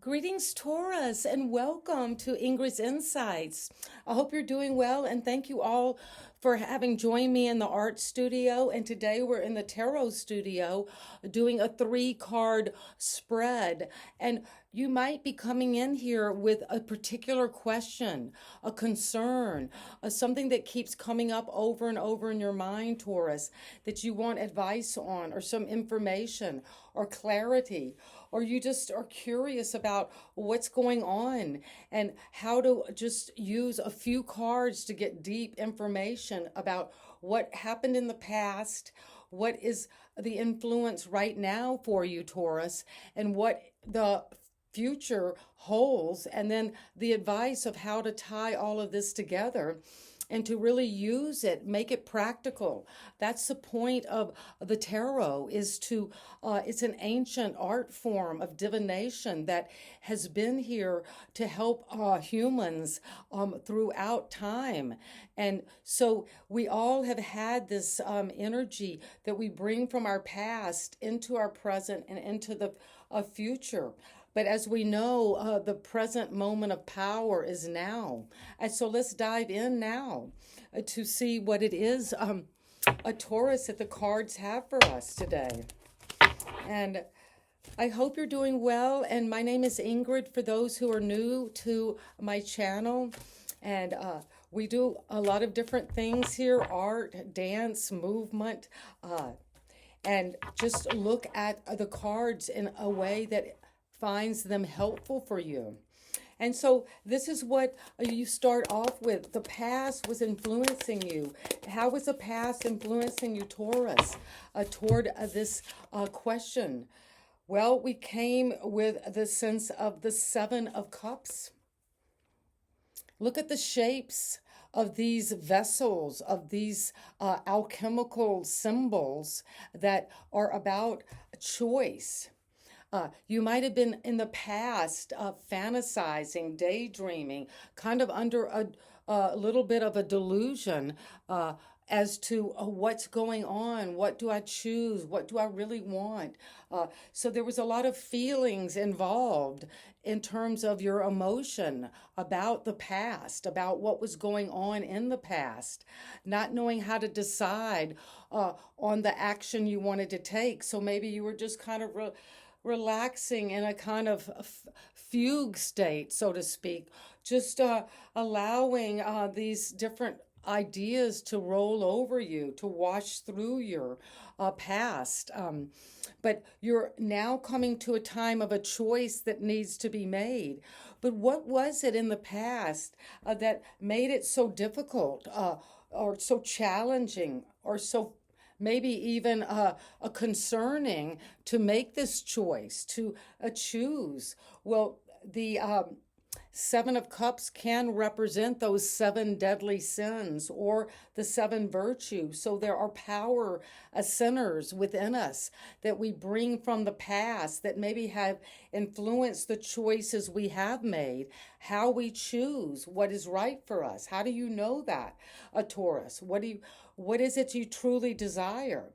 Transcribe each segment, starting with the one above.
Greetings, Taurus, and welcome to Ingrid's Insights. I hope you're doing well, and thank you all for having joined me in the art studio. And today we're in the tarot studio doing a 3 card spread. And you might be coming in here with a particular question, a concern, something that keeps coming up over and over in your mind, Taurus, that you want advice on, or some information, or clarity, or you just are curious about what's going on and how to just use a few cards to get deep information about what happened in the past, what is the influence right now for you, Taurus, and what the future holds, and then the advice of how to tie all of this together and to really use it, make it practical. That's the point of the tarot, is to, it's an ancient art form of divination that has been here to help humans throughout time. And so we all have had this energy that we bring from our past into our present and into the future. But as we know, the present moment of power is now. And so let's dive in now to see what it is, a Taurus, that the cards have for us today. And I hope you're doing well. And my name is Ingrid, for those who are new to my channel. And we do a lot of different things here: art, dance, movement, and just look at the cards in a way that finds them helpful for you. And so this is what you start off with. The past was influencing you. How was the past influencing you, Taurus, toward this question? Well, we came with the sense of the 7 of Cups. Look at the shapes of these vessels, of these alchemical symbols that are about choice. You might have been in the past fantasizing, daydreaming, kind of under a little bit of a delusion as to what's going on, what do I choose, what do I really want. So there was a lot of feelings involved in terms of your emotion about the past, about what was going on in the past, not knowing how to decide on the action you wanted to take. So maybe you were just kind of relaxing in a kind of fugue state, so to speak, just allowing these different ideas to roll over you, to wash through your past. But you're now coming to a time of a choice that needs to be made. But what was it in the past that made it so difficult, or so challenging, or so maybe even a concerning to make this choice, to choose? Well, the 7 of Cups can represent those 7 deadly sins, or the 7 virtues. So there are power centers within us that we bring from the past that maybe have influenced the choices we have made, how we choose what is right for us. How do you know that, a Taurus? What is it you truly desire?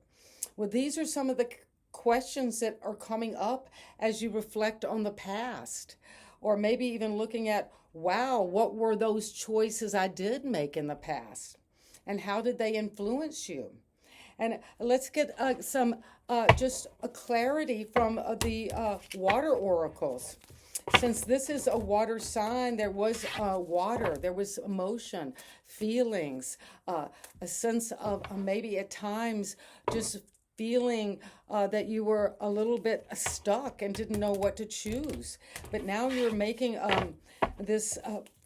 Well, these are some of the questions that are coming up as you reflect on the past, or maybe even looking at, wow, what were those choices I did make in the past, and how did they influence you? And let's get some just a clarity from the water oracles. Since this is a water sign, there was water, there was emotion, feelings, a sense of maybe at times just feeling that you were a little bit stuck and didn't know what to choose. But now you're making this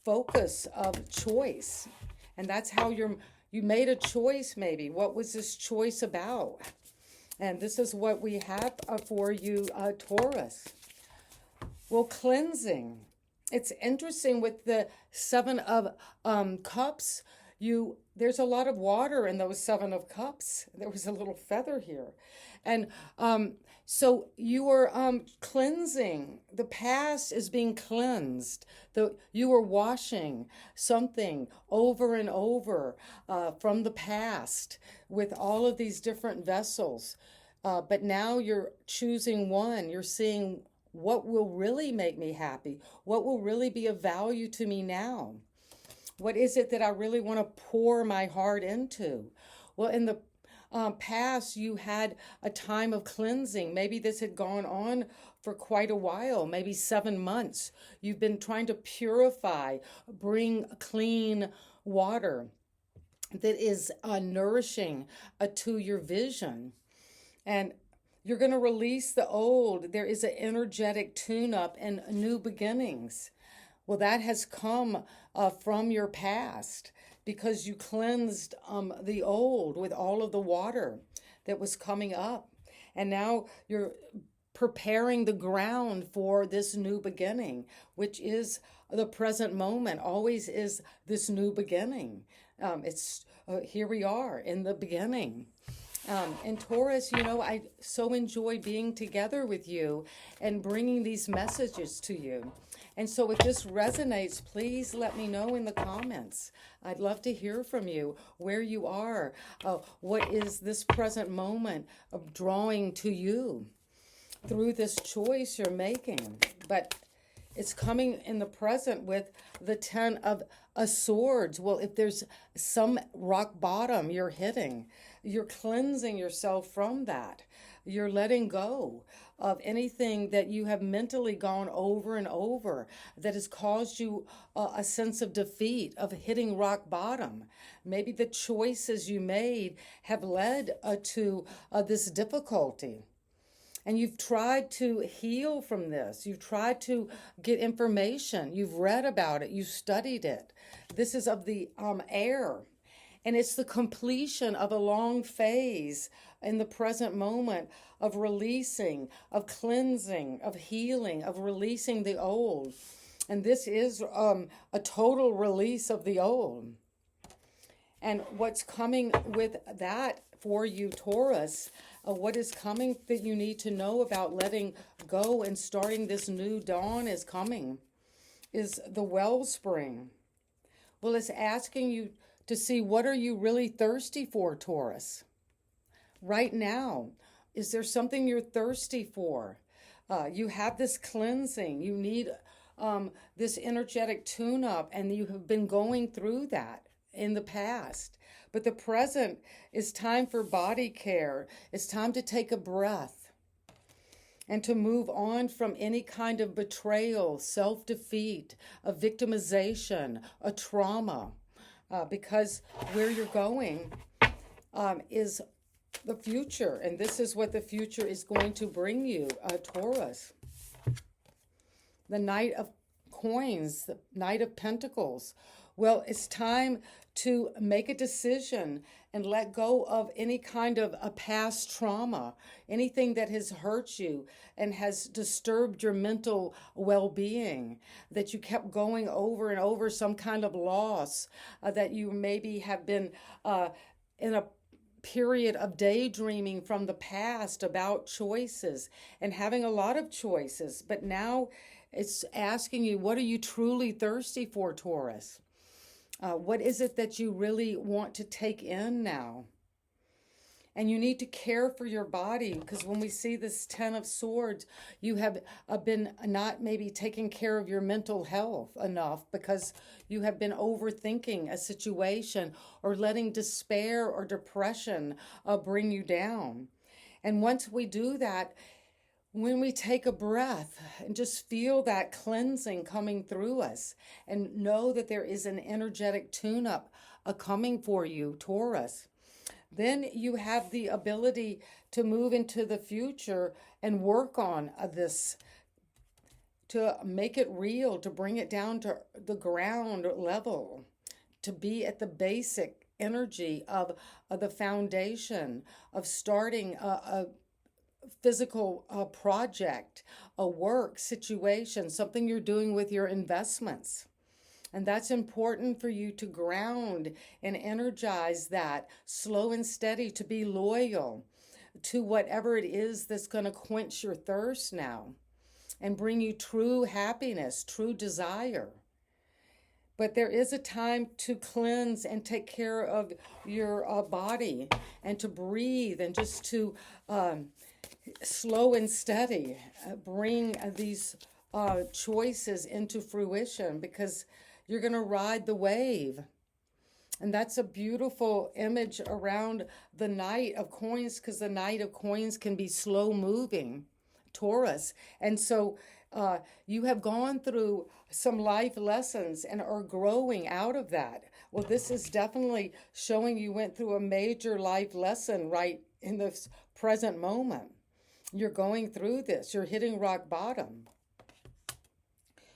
focus of choice. And that's how you made a choice maybe. What was this choice about? And this is what we have for you, Taurus. Well, cleansing. It's interesting with the 7 of Cups. There's a lot of water in those 7 of Cups. There was a little feather here. And so you are cleansing. The past is being cleansed. You are washing something over and over from the past with all of these different vessels. But now you're choosing one. You're seeing what will really make me happy? What will really be of value to me now? What is it that I really want to pour my heart into? Well, in the past, you had a time of cleansing. Maybe this had gone on for quite a while, maybe 7 months. You've been trying to purify, bring clean water that is nourishing to your vision. And you're going to release the old. There is an energetic tune-up and new beginnings. Well, that has come from your past because you cleansed the old with all of the water that was coming up. And now you're preparing the ground for this new beginning, which is the present moment, always is this new beginning. It's here we are in the beginning. And Taurus, I so enjoy being together with you and bringing these messages to you. And so if this resonates, please let me know in the comments. I'd love to hear from you, where you are. What is this present moment of drawing to you through this choice you're making? But it's coming in the present with the 10 of Swords. Well, if there's some rock bottom you're hitting, you're cleansing yourself from that. You're letting go of anything that you have mentally gone over and over that has caused you a sense of defeat, of hitting rock bottom. Maybe the choices you made have led to this difficulty. And you've tried to heal from this. You've tried to get information. You've read about it. You've studied it. This is of the air. And it's the completion of a long phase in the present moment of releasing, of cleansing, of healing, of releasing the old. And this is a total release of the old. And what's coming with that for you, Taurus, what is coming that you need to know about letting go and starting this new dawn is coming, is the wellspring. Well, it's asking you to see, what are you really thirsty for, Taurus? Right now, is there something you're thirsty for? You have this cleansing. You need this energetic tune-up, and you have been going through that in the past. But the present is time for body care. It's time to take a breath and to move on from any kind of betrayal, self-defeat, a victimization, a trauma. Because where you're going is the future, and this is what the future is going to bring you, Taurus. The Knight of Coins, the Knight of Pentacles. Well, it's time to make a decision and let go of any kind of a past trauma, anything that has hurt you and has disturbed your mental well-being, that you kept going over and over, some kind of loss, that you maybe have been in a period of daydreaming from the past about choices and having a lot of choices. But now it's asking you, what are you truly thirsty for, Taurus? What is it that you really want to take in now? And you need to care for your body, because when we see this 10 of Swords, you have been not maybe taking care of your mental health enough because you have been overthinking a situation or letting despair or depression bring you down. And once we do that, when we take a breath and just feel that cleansing coming through us and know that there is an energetic tune-up coming for you, Taurus, then you have the ability to move into the future and work on this, to make it real, to bring it down to the ground level, to be at the basic energy of the foundation, of starting a physical project, a work situation, something you're doing with your investments. And that's important for you to ground and energize that, slow and steady, to be loyal to whatever it is that's going to quench your thirst now and bring you true happiness, true desire. But there is a time to cleanse and take care of your body and to breathe and just to slow and steady. Bring these choices into fruition because you're going to ride the wave. And that's a beautiful image around the Knight of Coins because the Knight of Coins can be slow moving, Taurus. And so you have gone through some life lessons and are growing out of that. Well, this is definitely showing you went through a major life lesson right in this present moment. You're going through this, you're hitting rock bottom.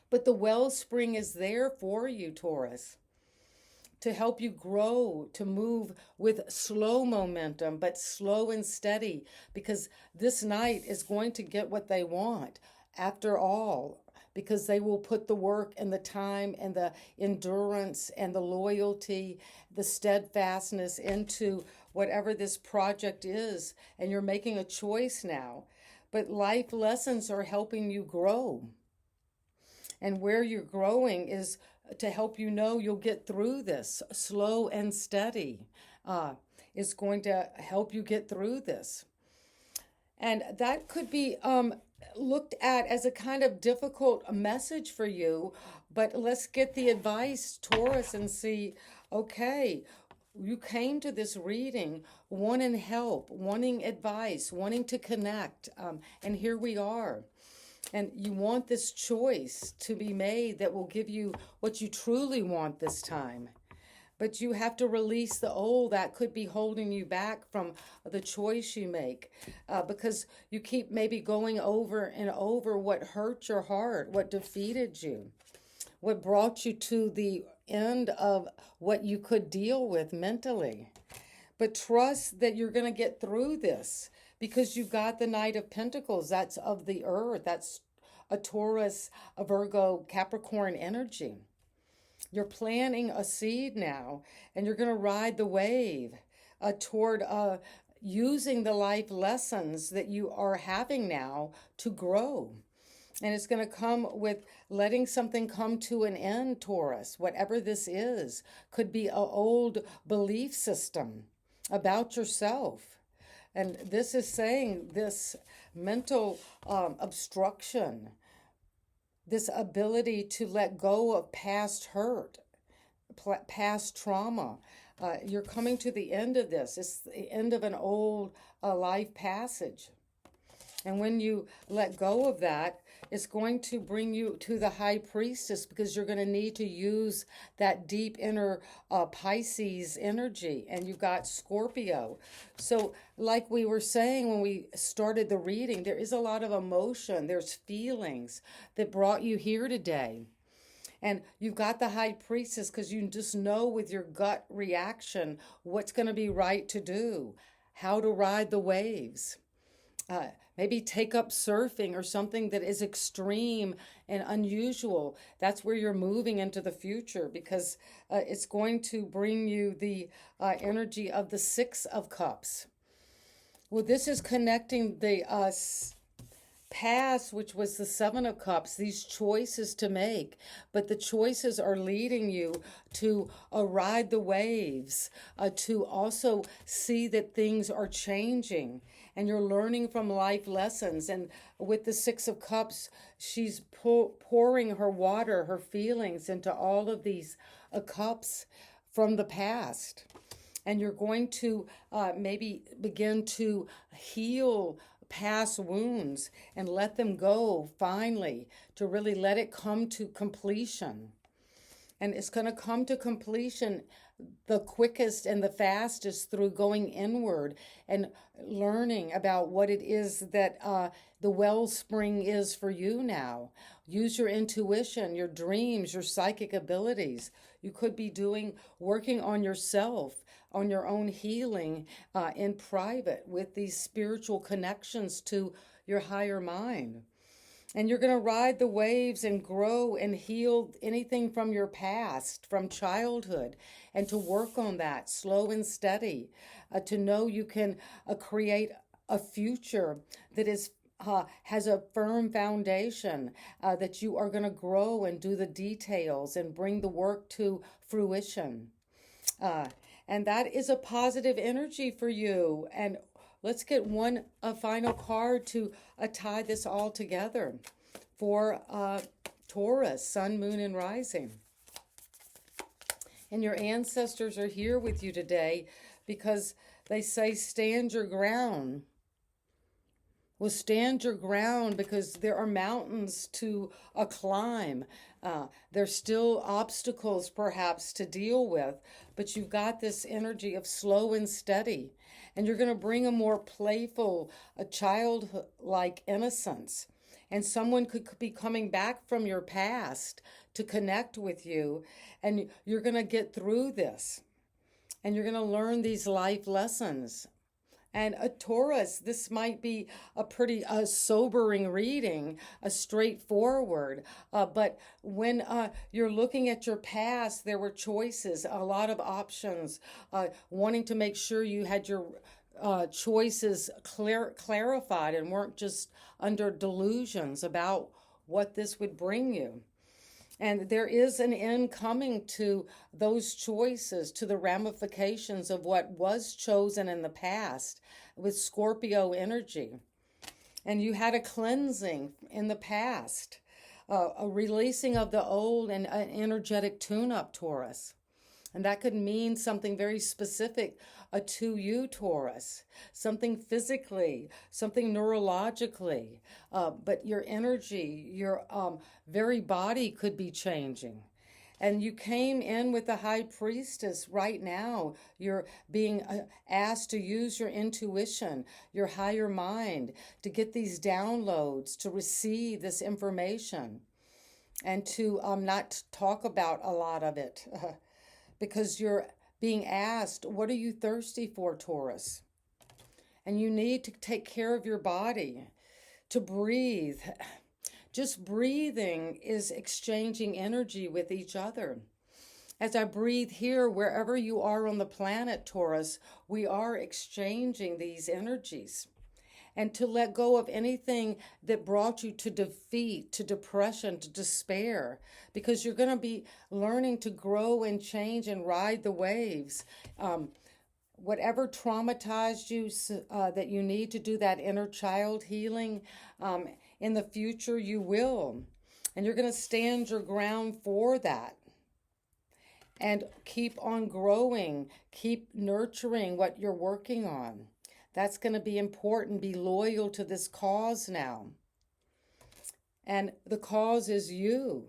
But the wellspring is there for you, Taurus, to help you grow, to move with slow momentum, but slow and steady, because this Knight is going to get what they want after all, because they will put the work and the time and the endurance and the loyalty, the steadfastness into whatever this project is, and you're making a choice now. But life lessons are helping you grow. And where you're growing is to help you know you'll get through this. Slow and steady is going to help you get through this. And that could be looked at as a kind of difficult message for you. But let's get the advice, Taurus, and see, okay, you came to this reading wanting help, wanting advice, wanting to connect. And here we are. And you want this choice to be made that will give you what you truly want this time. But you have to release the old that could be holding you back from the choice you make. Because you keep maybe going over and over what hurt your heart, what defeated you, what brought you to the end of what you could deal with mentally. But trust that you're going to get through this. Because you've got the Knight of Pentacles, that's of the earth, that's a Taurus, a Virgo, Capricorn energy. You're planting a seed now, and you're going to ride the wave toward using the life lessons that you are having now to grow. And it's going to come with letting something come to an end, Taurus, whatever this is. Could be an old belief system about yourself. And this is saying this mental obstruction, this ability to let go of past hurt, past trauma. You're coming to the end of this. It's the end of an old life passage. And when you let go of that, it's going to bring you to the High Priestess because you're going to need to use that deep inner Pisces energy. And you've got Scorpio. So like we were saying when we started the reading, there is a lot of emotion. There's feelings that brought you here today. And you've got the High Priestess because you just know with your gut reaction what's going to be right to do, how to ride the waves. Maybe take up surfing or something that is extreme and unusual. That's where you're moving into the future because it's going to bring you the energy of the Six of Cups. Well, this is connecting the past, which was the Seven of Cups, these choices to make. But the choices are leading you to ride the waves, to also see that things are changing. And you're learning from life lessons. And with the Six of Cups, she's pouring her water, her feelings into all of these cups from the past. And you're going to maybe begin to heal past wounds and let them go finally, to really let it come to completion. And it's going to come to completion the quickest and the fastest through going inward and learning about what it is that the wellspring is for you now. Use your intuition, your dreams, your psychic abilities. You could be working on yourself, on your own healing in private with these spiritual connections to your higher mind. And you're going to ride the waves and grow and heal anything from your past, from childhood, and to work on that slow and steady, to know you can create a future that is has a firm foundation, that you are going to grow and do the details and bring the work to fruition. And that is a positive energy for you. And let's get a final card to tie this all together for Taurus, Sun, Moon, and Rising. And your ancestors are here with you today because they say stand your ground. Well, stand your ground because there are mountains to climb. There's still obstacles perhaps to deal with, but you've got this energy of slow and steady. And you're going to bring a more playful, a childlike innocence. And someone could be coming back from your past to connect with you, and you're going to get through this. And you're going to learn these life lessons. And a Taurus, this might be a pretty sobering reading, a straightforward. But when you're looking at your past, there were choices, a lot of options, wanting to make sure you had your choices clarified and weren't just under delusions about what this would bring you. And there is an end coming to those choices, to the ramifications of what was chosen in the past with Scorpio energy. And you had a cleansing in the past, a releasing of the old, and an energetic tune-up, Taurus. And that could mean something very specific to you, Taurus, something physically, something neurologically, but your energy, your very body could be changing. And you came in with the High Priestess right now. You're being asked to use your intuition, your higher mind, to get these downloads, to receive this information, and to not talk about a lot of it. Because you're being asked, what are you thirsty for, Taurus? And you need to take care of your body, to breathe. Just breathing is exchanging energy with each other. As I breathe here, wherever you are on the planet, Taurus, we are exchanging these energies. And to let go of anything that brought you to defeat, to depression, to despair, because you're going to be learning to grow and change and ride the waves. Whatever traumatized you that you need to do that inner child healing, in the future you will. And you're going to stand your ground for that. And keep on growing, keep nurturing what you're working on. That's going to be important. Be loyal to this cause now. And the cause is you.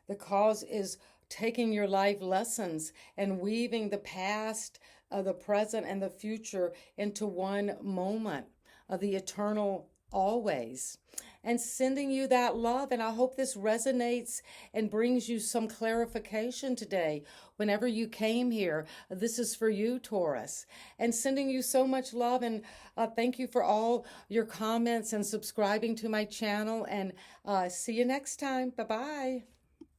The cause is taking your life lessons and weaving the past, the present, and the future into one moment of the eternal always. And sending you that love. And I hope this resonates and brings you some clarification today. Whenever you came here, this is for you, Taurus. And sending you so much love. And thank you for all your comments and subscribing to my channel. And see you next time. Bye-bye.